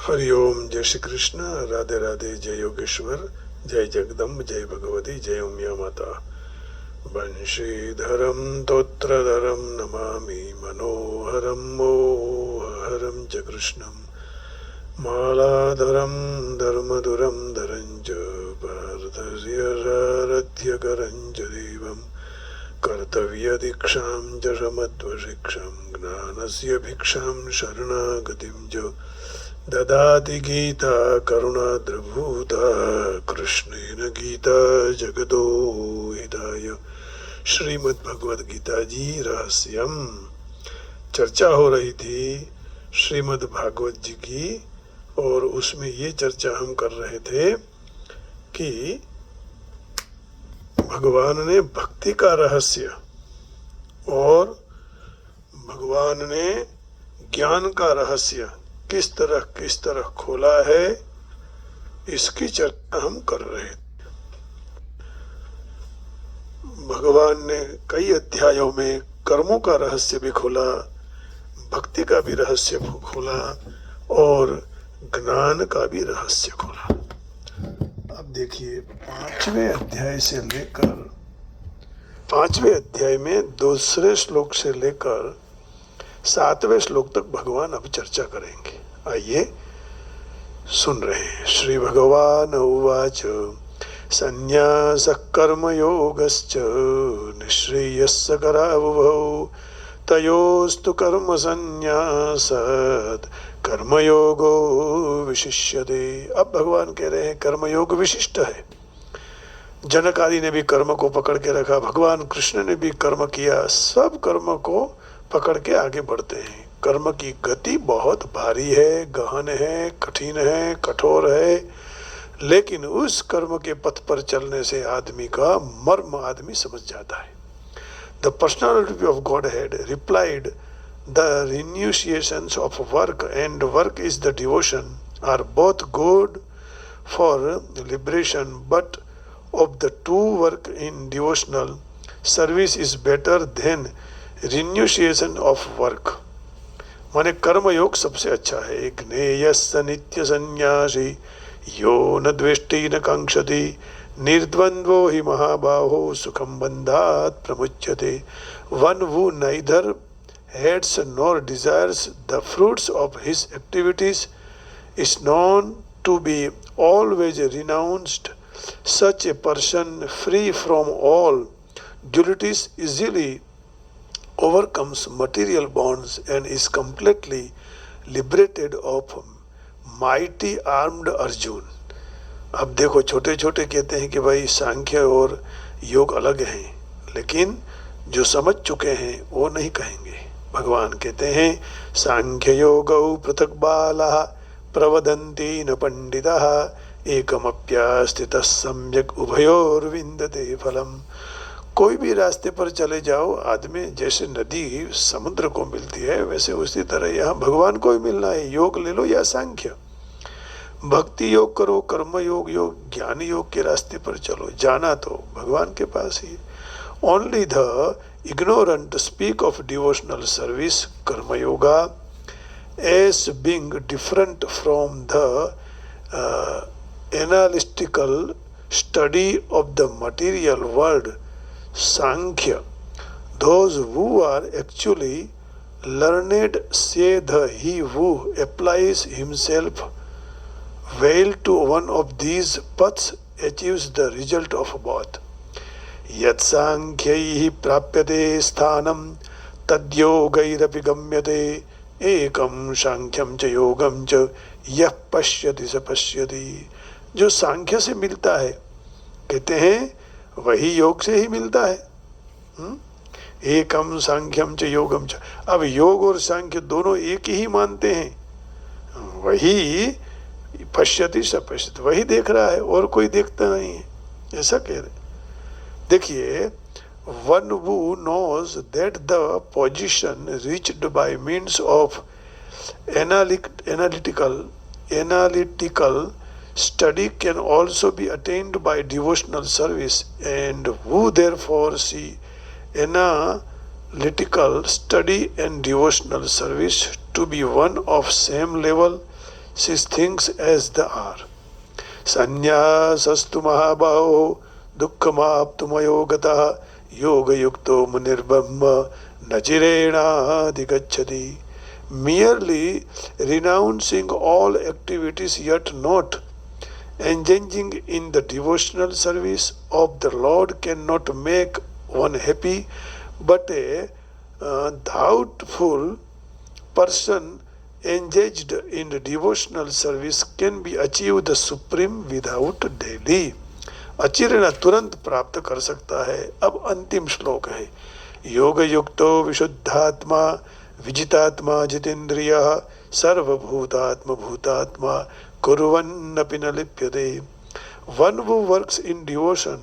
हरिओम, जय श्री कृष्ण, राधे राधे, जय योगेश्वर, जय जगदम्ब, जय भगवती, जय उमिया माता। बंशीधरम तोत्रधरम नमामि मनोहरम मोहरम च कृष्णम मालाधरम धर्मधुरम धरं च पार्थस्यराध्यकरं च देवं कर्तव्यदीक्षां च समत्वशिक्षां ज्ञानस्य भिक्षां शरणागतिं च ददाति गीता करुणाद्रभूता कृष्णेन गीता जगतो हिताय। श्रीमद् भगवद गीता जी रहस्यम। चर्चा हो रही थी श्रीमद् भागवत जी की, और उसमें ये चर्चा हम कर रहे थे कि भगवान ने भक्ति का रहस्य और भगवान ने ज्ञान का रहस्य किस तरह खोला है, इसकी चर्चा हम कर रहे थे। भगवान ने कई अध्यायों में कर्मों का रहस्य भी खोला, भक्ति का भी रहस्य खोला और ज्ञान का भी रहस्य खोला। अब देखिए, पांचवें अध्याय में दूसरे श्लोक से लेकर 7वें श्लोक तक भगवान अब चर्चा करेंगे। आइए सुन रहे हैं। श्री भगवान उवाच संन्यासः कर्मयोगश्च निःश्रेयस्य करावुभौ तयोस्तु कर्म संन्यासात् कर्मयोगो विशिष्यते। अब भगवान कह रहे हैं कर्मयोग विशिष्ट है। जनक आदि ने भी कर्म को पकड़ के रखा, भगवान कृष्ण ने भी कर्म किया, सब कर्म को पकड़ के आगे बढ़ते हैं। कर्म की गति बहुत भारी है, गहन है, कठिन है, कठोर है, लेकिन उस कर्म के पथ पर चलने से आदमी का मर्म आदमी समझ जाता है। The personality of Godhead replied the renunciations of work and work is the devotion are both good for liberation, but of the two work in devotional service is better than renunciation of work. माने कर्म योग सबसे अच्छा है। ज्ञेयस्य नित्य संन्यासी यो न द्वेष्टि न कांक्षति निर्द्वंद्वो हि महाबाहो सुखम बंधात् प्रमुच्यते। One who neither hates nor desires the fruits of his activities is known to be always renounced. Such a person, free from all dualities, easily overcomes material bonds and is completely liberated of mighty armed Arjun। अब देखो, छोटे छोटे कहते हैं कि भाई सांख्य और योग अलग हैं, लेकिन जो समझ चुके हैं वो नहीं कहेंगे। भगवान कहते हैं सांख्य योगौ पृथक बालाः प्रवदन्ति न पंडिताः एकमप्यास्थितः सम्यक् उभयोर्विन्दते फलम्। कोई भी रास्ते पर चले जाओ, आदमी जैसे नदी समुद्र को मिलती है, वैसे उसी तरह यहाँ भगवान को ही मिलना है। योग ले लो या सांख्य, भक्ति योग करो, कर्म योग, ज्ञान योग के रास्ते पर चलो, जाना तो भगवान के पास ही। Only the ignorant speak of devotional service karma yoga as being different from the analytical study of the material world Sankhya. Those who are actually learned say that he who applies himself well to one of these paths achieves the result of both. Yat sankhyaih prapyate sthanam tadyogairapi gamyate ekam sankhyam cha yogam cha yah pashyati sa pashyati। जो सांख्य से मिलता है, कहते हैं वही योग से ही मिलता है। एकम सांख्यम च योगम च। अब योग और सांख्य दोनों एक ही मानते हैं, वही पश्यति स पश्यति, वही देख रहा है और कोई देखता नहीं है, ऐसा कह रहे। देखिए, one who knows that the position reached by means of analytical study can also be attained by devotional service, and who therefore see analytical study and devotional service to be one of same level see things as they are. संन्यासस्तु महाबाहो दुःखमाप्तुमयो गतः योगयुक्तो मुनिर्ब्रह्म न चिरेणाधिगच्छति. Merely renouncing all activities yet not engaging in the devotional service of the Lord cannot make one happy, but a doubtful person engaged in the devotional service can be achieved the supreme without daily. अचिरेण तुरंत प्राप्त कर सकता है. अब अंतिम श्लोक है. योग युक्तो विशुद्धात्मा विजितात्मा जितेन्द्रियः सर्वभूतात्म भूतात्मा कुर्वन्नपि न लिप्यते. One who works in devotion,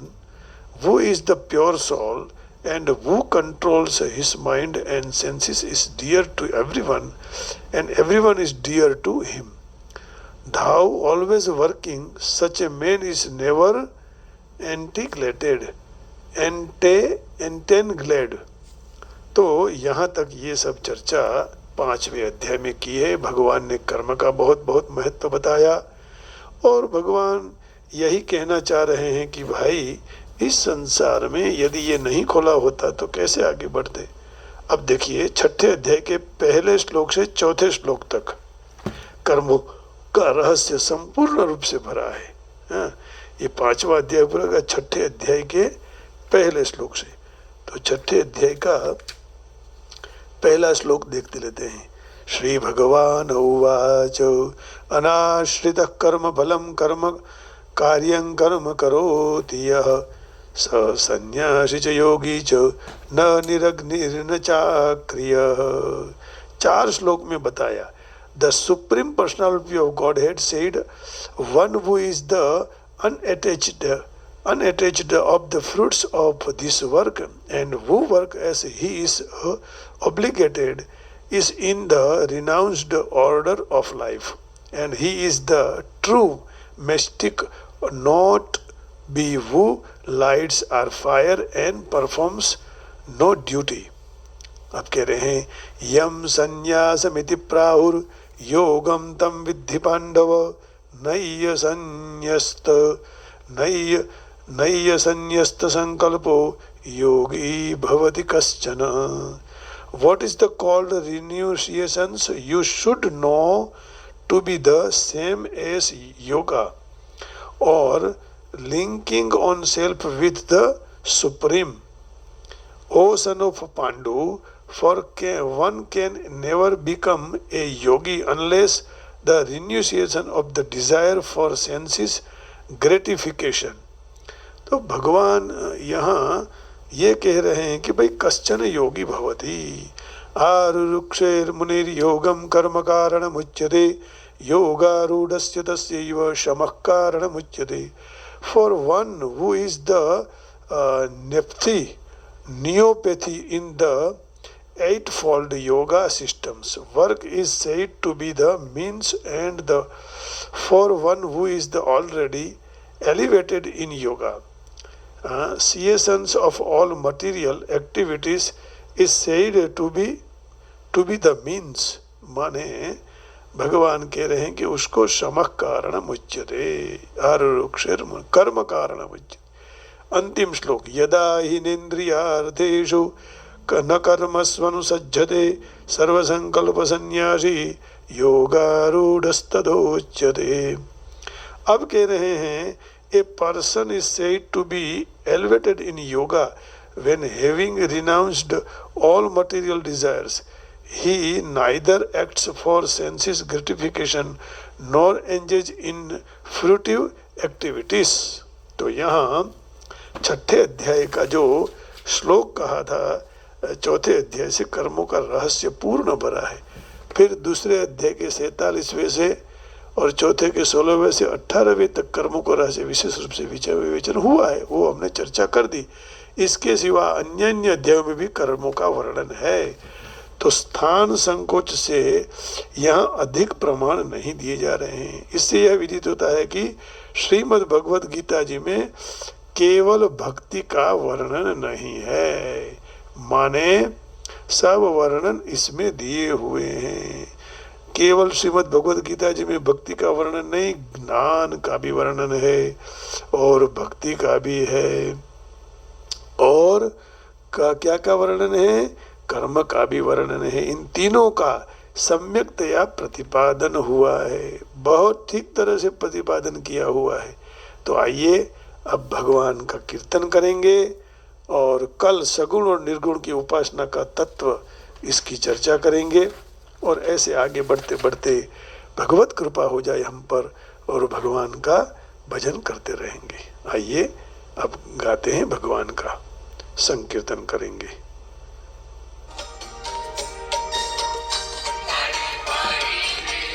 who is the pure soul and who controls his mind and senses is dear to everyone and everyone is dear to him. Thou always working, such a man is never entangled. तो यहाँ तक ये सब चर्चा 5वें अध्याय में की है. भगवान ने कर्म का बहुत बहुत महत्व बताया और भगवान यही कहना चाह रहे हैं कि भाई इस संसार में यदि ये नहीं खोला होता तो कैसे आगे बढ़ते. अब देखिए 6ठे अध्याय के पहले श्लोक से 4थे श्लोक तक कर्मों का रहस्य संपूर्ण रूप से भरा है. ये 5वां अध्याय पूरा 6ठे अध्याय के पहले श्लोक से. तो 6ठे अध्याय का पहला श्लोक देखते लेते हैं. श्री भगवान उवाच अनाश्रितः कर्म फलं कर्म कार्यं कर्म करोति यः स संन्यासी च योगी च न निरग्निर्न चाक्रियः. 4 श्लोक में बताया. The supreme personality of God head said one who is the unattached of the fruits of this work and who work as he is obligated is in the renounced order of life and he is the true mystic, not be who lights our fire and performs no duty. अब कह रहे हैं यम संन्यासमिति प्राहुर योगम तम विद्धि पांडव नय्य संन्यस्त संकल्पो योगी भवति कश्चन. What is the called renunciations? You should know to be the same as yoga or linking on self with the supreme. O son of Pandu, for one can never become a yogi unless the renunciation of the desire for senses gratification. तो भगवान यहाँ ये कह रहे हैं कि भाई कश्चन योगी भवति आरुरुक्षेर मुनिर योगम कर्म कारणम उच्यते योगारूढ़स्य तस्यैव शमः कारणम उच्यते. For one who is the neopathy in the eightfold yoga systems, work is said to be the means, and for one who is the already elevated in yoga, cessation of all material activities is said to be the means. माने भगवान कह रहे हैं कि उसको शमः कारणम उच्यते आरुरुक्षेर कर्म कारणम उच्यते. अंतिम श्लोक यदा हिनेन्द्रियार्थेषु न कर्मस्वनुसज्जते सर्वसंकल्प सन्यासी योगारूढ़स्तदोच्यते. अब कह रहे हैं a person is said to be elevated in yoga when having renounced all material desires he neither acts for senses gratification nor engages in fruitive activities. तो यहाँ 6ठे अध्याय का जो श्लोक कहा था 4थे अध्याय से कर्मों का रहस्य पूर्ण भरा है. फिर दूसरे अध्याय के 47वें से और चौथे के 16वें से 18वें तक कर्मों का रहस्य विशेष रूप से विवेचन हुआ है, वो हमने चर्चा कर दी. इसके सिवा अन्य अध्यायों में भी कर्मों का वर्णन है. तो स्थान संकोच से यहाँ अधिक प्रमाण नहीं दिए जा रहे हैं. इससे यह विदित होता है कि श्रीमद् भगवद गीता जी में केवल भक्ति का वर्णन नहीं है, माने सब वर्णन इसमें दिए हुए हैं. केवल श्रीमद् भगवद गीता जी में भक्ति का वर्णन नहीं, ज्ञान का भी वर्णन है और भक्ति का भी है, और क्या क्या वर्णन है, कर्म का भी वर्णन है। इन तीनों का सम्यक्तया प्रतिपादन हुआ है, बहुत ठीक तरह से प्रतिपादन किया हुआ है। तो आइए अब भगवान का कीर्तन करेंगे और कल सगुण और निर्गुण की उपासना का तत्व इसकी चर्चा करेंगे, और ऐसे आगे बढ़ते बढ़ते भगवत कृपा हो जाए हम पर और भगवान का भजन करते रहेंगे। आइए अब गाते हैं, भगवान का संकीर्तन करेंगे।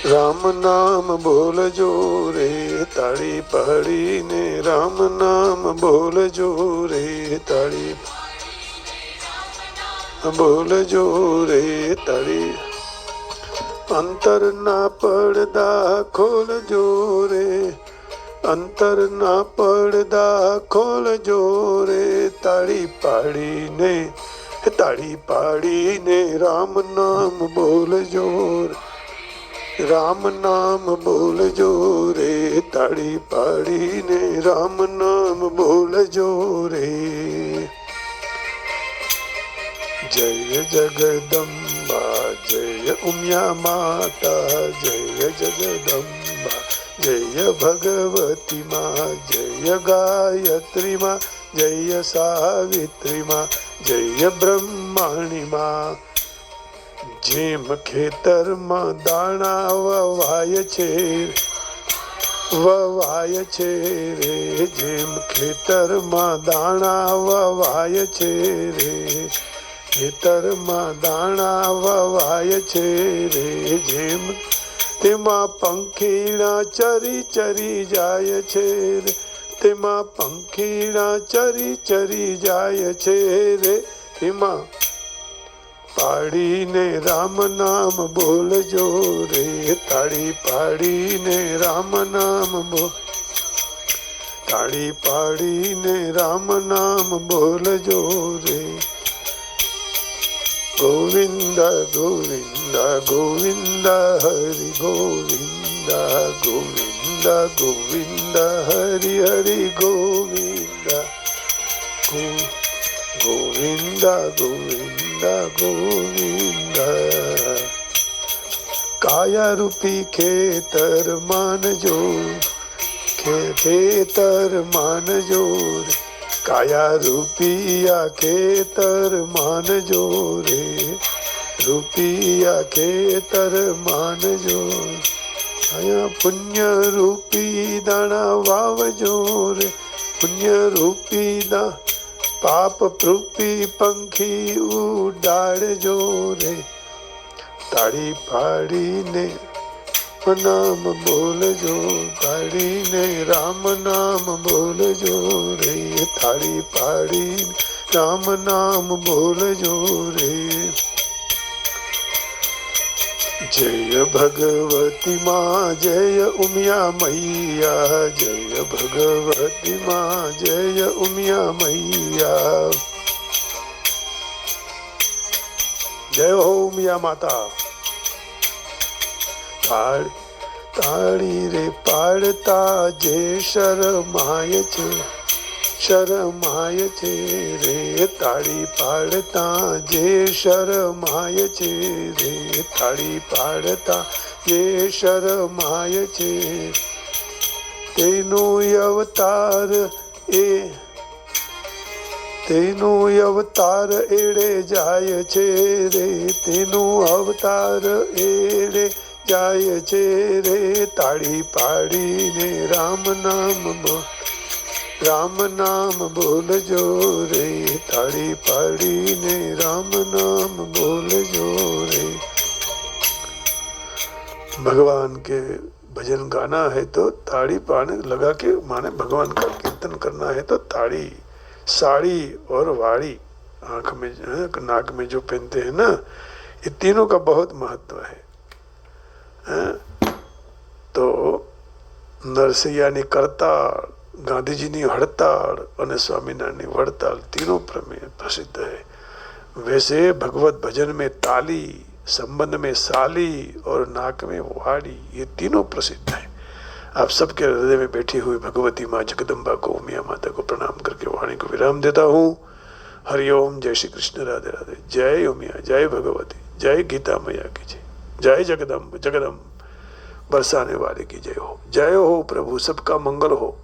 राम नाम बोल जो रे ताड़ी पहाड़ी ने, राम नाम बोल जो रे ताड़ी बोल जो रे ताड़ी, अंतर ना पड़दा खोल जो रे, अंतर ना पड़दा खोल जो रे, ताड़ी पाड़ी ने, ताड़ी पाड़ी ने, राम नाम बोल जो रे, राम नाम बोल जो रे, ताड़ी पाड़ी ने, राम नाम बोल जो रे। जय जगदम्बा जय उमिया माता, जय जगदम्बा जय भगवती माँ, जय गायत्री माँ, जय सावित्री माँ, जय ब्रह्माणी माँ। जेम खेतर माँ दाणा ववाय छे, ववाय छे रे, जेम खेतर माँ दाणा ववाय छे रे, खेतर माँ दाणा ववाय छे रे, जेम तेमा पंखीणा चरी चरी जाय छे रे, तेमा पंखीणा चरी चरी जाय छे रे, तेमा पाड़ी ने राम नाम बोल जो रे, ताड़ी पाड़ी ने राम नाम बोल, ताड़ी पाड़ी ने राम नाम बोल जो रे। गोविंद गोविंद गोविंद हरि गोविंद, गोविंद गोविंद हरि हरि गोविंद, गोविंद गोविंद गोविंद। काया रूपी खेतर मान जो, खेतर मान जो, काया रूपिया खेतर मान जो रे, रूपिया खेतर मान जो, काया पुण्य रूपी दाना वाव जो रे, पुण्य रूपी दा पाप रूपी पंखी उडाड़ जो रे, ताड़ी पाड़ी ने नाम बोल जो, ताड़ी ने राम नाम बोल जो रे, ताड़ी पाड़ी राम नाम बोल जो रे। जय भगवती माँ जय उमिया मैया, जय भगवती माँ जय उमिया मैया, जय हो उमिया माता। ताड़ी रे पाड़ता जे शरमाय छे, शरमाय छे रे, ताड़ी पाड़ता जे शरमाय छे रे, ताड़ी पाड़ता जे शरमाय छे, तेनो अवतार ए, तेनो अवतार एड़े जाय छे रे, तेनो अवतार एड़े जाय छे रे, ताड़ी पाड़ी ने राम नाम बोल, राम नाम बोल जो रे, ताड़ी पाड़ी ने राम नाम बोल जो रे। भगवान के भजन गाना है तो ताड़ी पाने लगा के, माने भगवान का कीर्तन करना है तो ताड़ी, साड़ी और वाड़ी, आंख में नाक में जो पहनते हैं ना, ये तीनों का बहुत महत्व है। तो નરસૈયાની કરતાળ, ગાંધીજીની હડતાળ અને સ્વામિનારાયણની વડતાલ तीनों प्रसिद्ध है। वैसे भगवत भजन में ताली संबंध में साली और नाक में वाड़ी, ये तीनों प्रसिद्ध है। आप सबके हृदय में बैठी हुई भगवती माँ जगदम्बा को, उमिया माता को प्रणाम करके वाणी को विराम देता हूँ। हरिओम। जय श्री कृष्ण। राधे राधे। जय उमिया, जय भगवती, जय गीता मैया की जय, जय जगदम्ब बरसाने वाले की जय हो। जय हो प्रभु, सबका मंगल हो।